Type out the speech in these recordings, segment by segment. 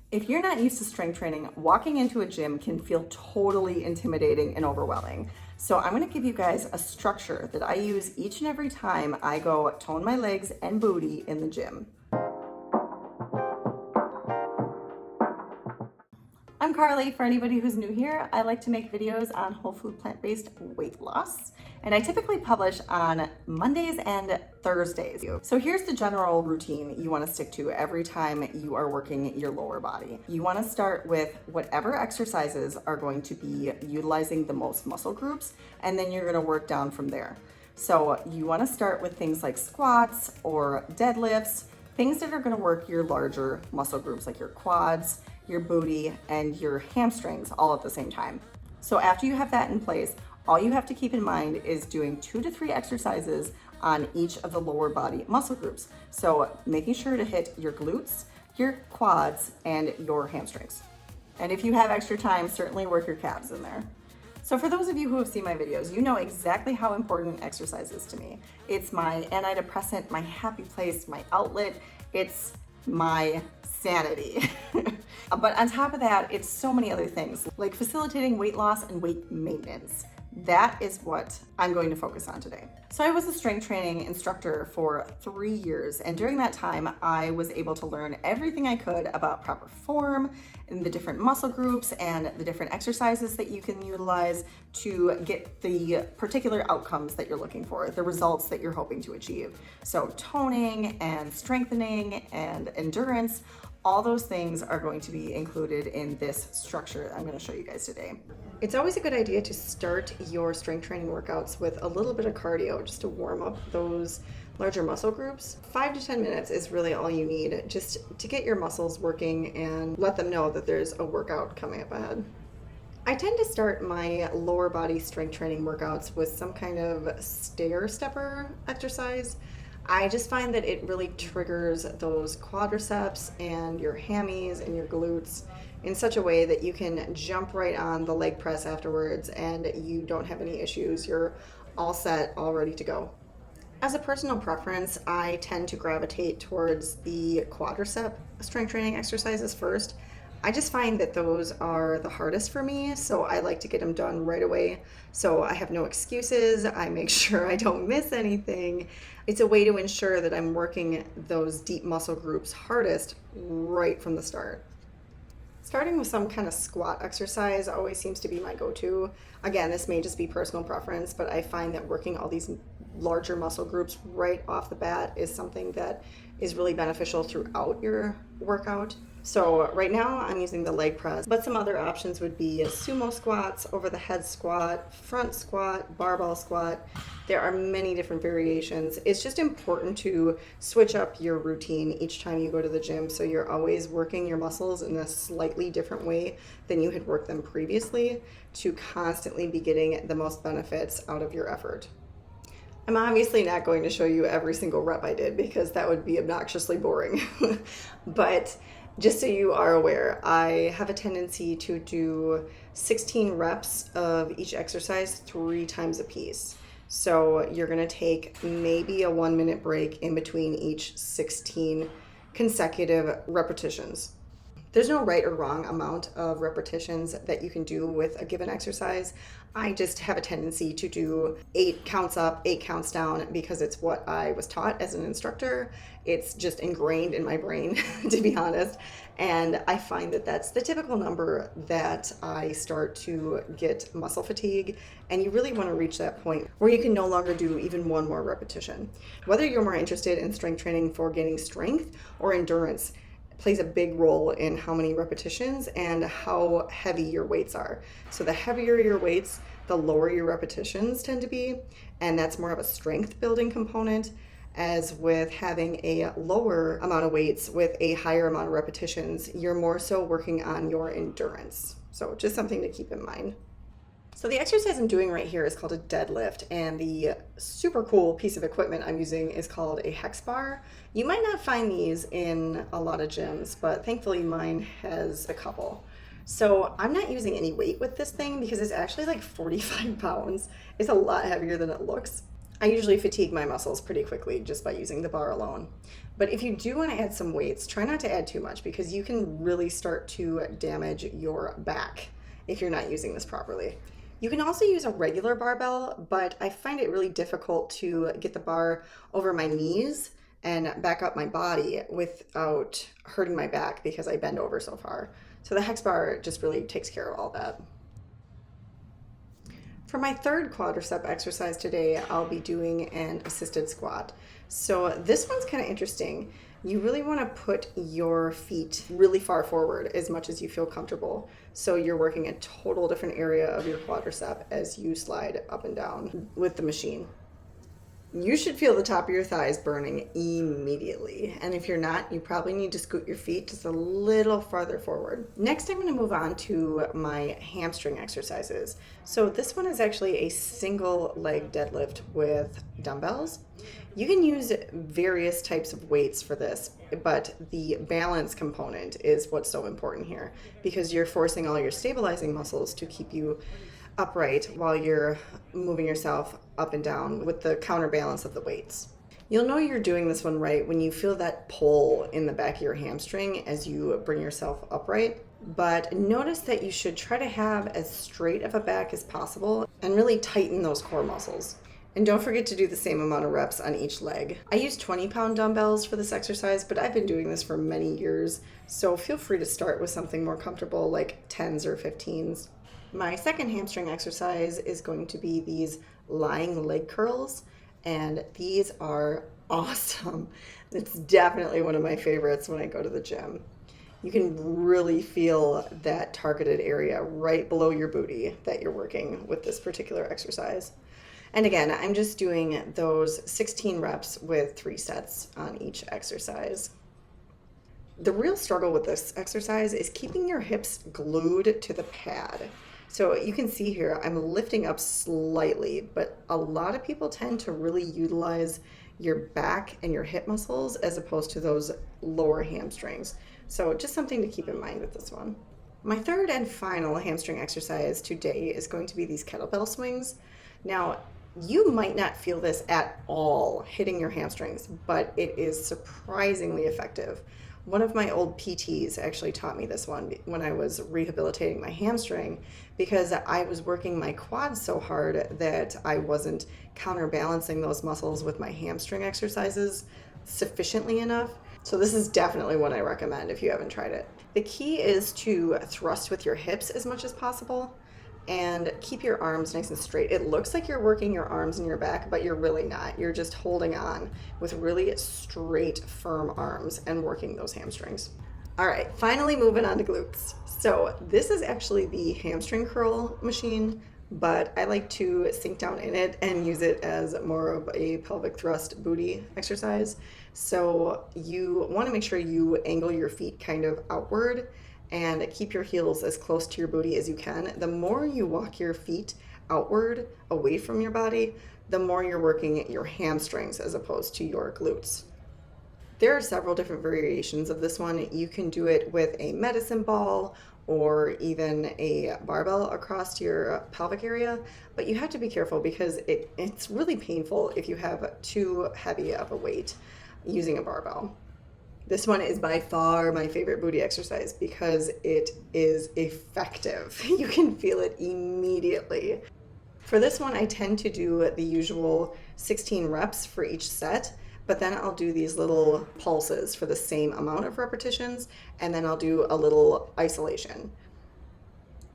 If you're not used to strength training, walking into a gym can feel totally intimidating and overwhelming. So I'm gonna give you guys a structure that I use each and every time I go tone my legs and booty in the gym. I'm Carly. For anybody who's new here, I like to make videos on whole food plant-based weight loss, and I typically publish on Mondays and Thursdays. So here's the general routine you want to stick to every time you are working your lower body. You want to start with whatever exercises are going to be utilizing the most muscle groups, and then you're going to work down from there. So you want to start with things like squats or deadlifts, things that are going to work your larger muscle groups like your quads, your booty, and your hamstrings all at the same time. So after you have that in place, all you have to keep in mind is doing 2 to 3 exercises on each of the lower body muscle groups. So making sure to hit your glutes, your quads, and your hamstrings. And if you have extra time, certainly work your calves in there. So for those of you who have seen my videos, you know exactly how important exercise is to me. It's my antidepressant, my happy place, my outlet. It's my sanity. But on top of that, it's so many other things like facilitating weight loss and weight maintenance. That is what I'm going to focus on today. So I was a strength training instructor for 3 years, and during that time, I was able to learn everything I could about proper form and the different muscle groups and the different exercises that you can utilize to get the particular outcomes that you're looking for, the results that you're hoping to achieve. So toning and strengthening and endurance, all those things are going to be included in this structure I'm going to show you guys today. It's always a good idea to start your strength training workouts with a little bit of cardio just to warm up those larger muscle groups. 5 to 10 minutes is really all you need just to get your muscles working and let them know that there's a workout coming up ahead. I tend to start my lower body strength training workouts with some kind of stair stepper exercise. I just find that it really triggers those quadriceps and your hammies and your glutes in such a way that you can jump right on the leg press afterwards and you don't have any issues. You're all set, all ready to go. As a personal preference, I tend to gravitate towards the quadricep strength training exercises first. I just find that those are the hardest for me, so I like to get them done right away. So I have no excuses. I make sure I don't miss anything. It's a way to ensure that I'm working those deep muscle groups hardest right from the start. Starting with some kind of squat exercise always seems to be my go-to. Again, this may just be personal preference, but I find that working all these larger muscle groups right off the bat is something that is really beneficial throughout your workout. So right now I'm using the leg press, but some other options would be sumo squats, over the head squat, front squat, barbell squat. There are many different variations. It's just important to switch up your routine each time you go to the gym so you're always working your muscles in a slightly different way than you had worked them previously to constantly be getting the most benefits out of your effort. I'm obviously not going to show you every single rep I did because that would be obnoxiously boring. But just so you are aware, I have a tendency to do 16 reps of each exercise 3 times a piece. So you're gonna take maybe a 1-minute break in between each 16 consecutive repetitions. There's no right or wrong amount of repetitions that you can do with a given exercise. I just have a tendency to do 8 counts up, 8 counts down because it's what I was taught as an instructor. It's just ingrained in my brain, to be honest. And I find that that's the typical number that I start to get muscle fatigue. And you really want to reach that point where you can no longer do even 1 more repetition. Whether you're more interested in strength training for gaining strength or endurance, plays a big role in how many repetitions and how heavy your weights are. So the heavier your weights, the lower your repetitions tend to be, and that's more of a strength building component, as with having a lower amount of weights with a higher amount of repetitions, you're more so working on your endurance. So just something to keep in mind. So the exercise I'm doing right here is called a deadlift, and the super cool piece of equipment I'm using is called a hex bar. You might not find these in a lot of gyms, but thankfully mine has a couple. So I'm not using any weight with this thing because it's actually like 45 pounds. It's a lot heavier than it looks. I usually fatigue my muscles pretty quickly just by using the bar alone. But if you do want to add some weights, try not to add too much because you can really start to damage your back if you're not using this properly. You can also use a regular barbell, but I find it really difficult to get the bar over my knees and back up my body without hurting my back because I bend over so far. So the hex bar just really takes care of all that. For my third quadricep exercise today, I'll be doing an assisted squat. So this one's kind of interesting. You really want to put your feet really far forward as much as you feel comfortable. So you're working a total different area of your quadricep as you slide up and down with the machine. You should feel the top of your thighs burning immediately. And if you're not, you probably need to scoot your feet just a little farther forward. Next, I'm going to move on to my hamstring exercises. So this one is actually a single leg deadlift with dumbbells. You can use various types of weights for this, but the balance component is what's so important here because you're forcing all your stabilizing muscles to keep you upright while you're moving yourself up and down with the counterbalance of the weights. You'll know you're doing this one right when you feel that pull in the back of your hamstring as you bring yourself upright. But notice that you should try to have as straight of a back as possible and really tighten those core muscles. And don't forget to do the same amount of reps on each leg. I use 20-pound dumbbells for this exercise, but I've been doing this for many years, so feel free to start with something more comfortable like 10s or 15s. My second hamstring exercise is going to be these lying leg curls, and these are awesome. It's definitely one of my favorites when I go to the gym. You can really feel that targeted area right below your booty that you're working with this particular exercise. And again, I'm just doing those 16 reps with 3 sets on each exercise. The real struggle with this exercise is keeping your hips glued to the pad. So you can see here, I'm lifting up slightly, but a lot of people tend to really utilize your back and your hip muscles as opposed to those lower hamstrings. So just something to keep in mind with this one. My third and final hamstring exercise today is going to be these kettlebell swings. Now, you might not feel this at all hitting your hamstrings, but it is surprisingly effective. One of my old PTs actually taught me this one when I was rehabilitating my hamstring because I was working my quads so hard that I wasn't counterbalancing those muscles with my hamstring exercises sufficiently enough. So this is definitely one I recommend if you haven't tried it. The key is to thrust with your hips as much as possible and keep your arms nice and straight. It looks like you're working your arms and your back, but you're really not. You're just holding on with really straight, firm arms and working those hamstrings. All right, finally moving on to glutes. So this is actually the hamstring curl machine, but I like to sink down in it and use it as more of a pelvic thrust booty exercise. So you want to make sure you angle your feet kind of outward and keep your heels as close to your booty as you can. The more you walk your feet outward, away from your body, the more you're working your hamstrings as opposed to your glutes. There are several different variations of this one. You can do it with a medicine ball or even a barbell across your pelvic area, but you have to be careful because it's really painful if you have too heavy of a weight using a barbell. This one is by far my favorite booty exercise because it is effective. You can feel it immediately. For this one, I tend to do the usual 16 reps for each set, but then I'll do these little pulses for the same amount of repetitions, and then I'll do a little isolation.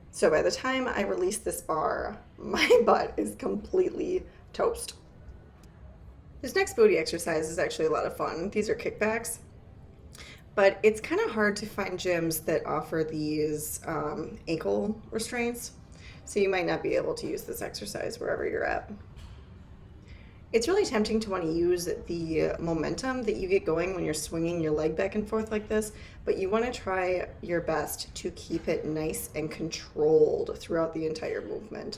So by the time I release this bar, my butt is completely toast. This next booty exercise is actually a lot of fun. These are kickbacks. But it's kind of hard to find gyms that offer these ankle restraints, so you might not be able to use this exercise wherever you're at. It's really tempting to want to use the momentum that you get going when you're swinging your leg back and forth like this, but you want to try your best to keep it nice and controlled throughout the entire movement.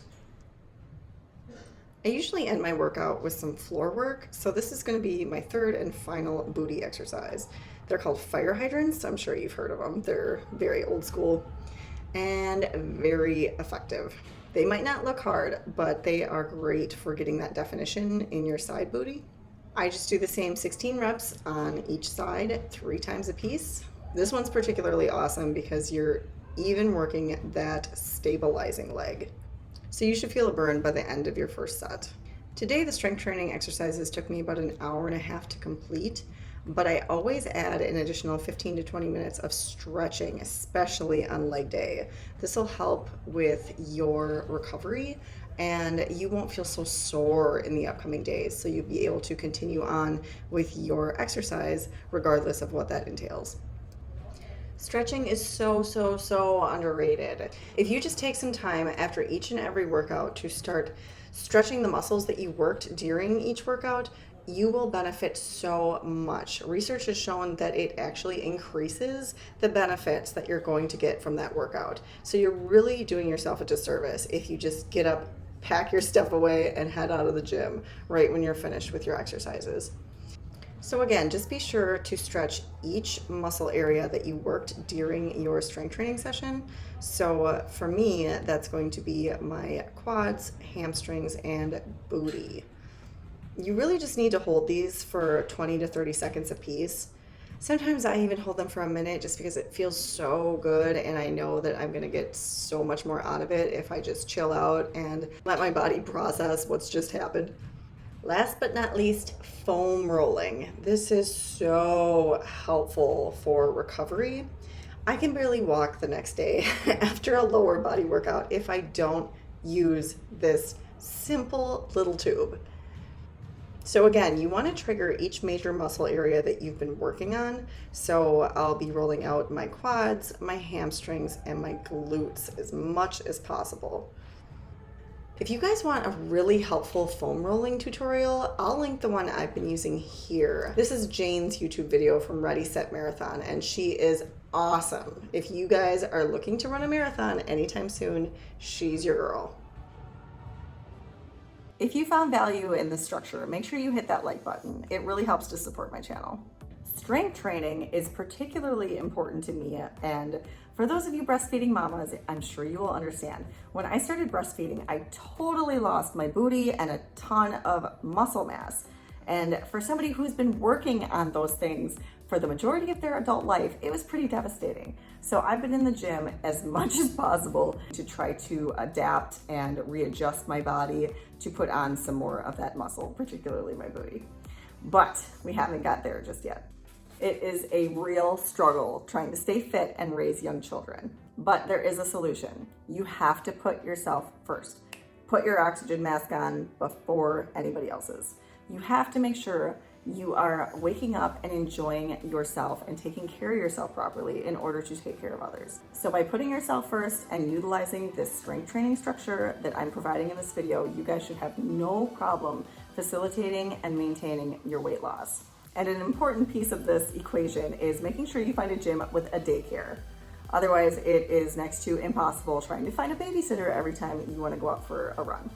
I usually end my workout with some floor work, so this is going to be my third and final booty exercise. They're called fire hydrants. I'm sure you've heard of them. They're very old school and very effective. They might not look hard, but they are great for getting that definition in your side booty. I just do the same 16 reps on each side 3 times a piece. This one's particularly awesome because you're even working that stabilizing leg. So you should feel a burn by the end of your first set. Today, the strength training exercises took me about an hour and a half to complete, but I always add an additional 15 to 20 minutes of stretching, especially on leg day. This will help with your recovery and you won't feel so sore in the upcoming days. So you'll be able to continue on with your exercise regardless of what that entails. Stretching is so underrated. If you just take some time after each and every workout to start stretching the muscles that you worked during each workout, you will benefit so much. Research has shown that it actually increases the benefits that you're going to get from that workout. So you're really doing yourself a disservice if you just get up, pack your stuff away, and head out of the gym right when you're finished with your exercises. So again, just be sure to stretch each muscle area that you worked during your strength training session. So for me, that's going to be my quads, hamstrings, and booty. You really just need to hold these for 20 to 30 seconds a piece. Sometimes I even hold them for a minute just because it feels so good and I know that I'm gonna get so much more out of it if I just chill out and let my body process what's just happened. Last but not least, foam rolling. This is so helpful for recovery. I can barely walk the next day after a lower body workout if I don't use this simple little tube. So again, you want to trigger each major muscle area that you've been working on. So I'll be rolling out my quads, my hamstrings, and my glutes as much as possible. If you guys want a really helpful foam rolling tutorial, I'll link the one I've been using here. This is Jane's YouTube video from Ready Set Marathon, and she is awesome. If you guys are looking to run a marathon anytime soon, she's your girl. If you found value in this structure, make sure you hit that like button. It really helps to support my channel. Strength training is particularly important to me, and for those of you breastfeeding mamas, I'm sure you will understand. When I started breastfeeding, I totally lost my booty and a ton of muscle mass. And for somebody who's been working on those things for the majority of their adult life, it was pretty devastating. So I've been in the gym as much as possible to try to adapt and readjust my body to put on some more of that muscle, particularly my booty. But we haven't got there just yet. It is a real struggle trying to stay fit and raise young children. But there is a solution. You have to put yourself first. Put your oxygen mask on before anybody else's. You have to make sure you are waking up and enjoying yourself and taking care of yourself properly in order to take care of others. So by putting yourself first and utilizing this strength training structure that I'm providing in this video, you guys should have no problem facilitating and maintaining your weight loss. And an important piece of this equation is making sure you find a gym with a daycare. Otherwise, it is next to impossible trying to find a babysitter every time you want to go out for a run.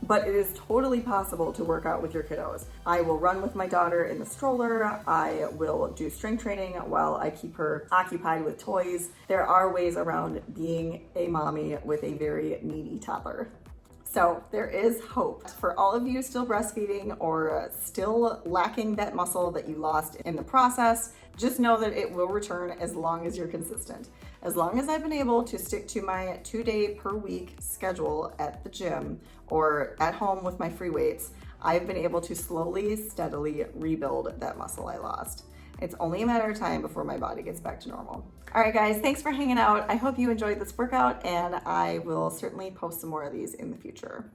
But it is totally possible to work out with your kiddos. I will run with my daughter in the stroller. I will do strength training while I keep her occupied with toys. There are ways around being a mommy with a very needy toddler. So there is hope. For all of you still breastfeeding or still lacking that muscle that you lost in the process, just know that it will return as long as you're consistent. As long as I've been able to stick to my 2-day per week schedule at the gym or at home with my free weights, I've been able to slowly, steadily rebuild that muscle I lost. It's only a matter of time before my body gets back to normal. All right, guys, thanks for hanging out. I hope you enjoyed this workout, and I will certainly post some more of these in the future.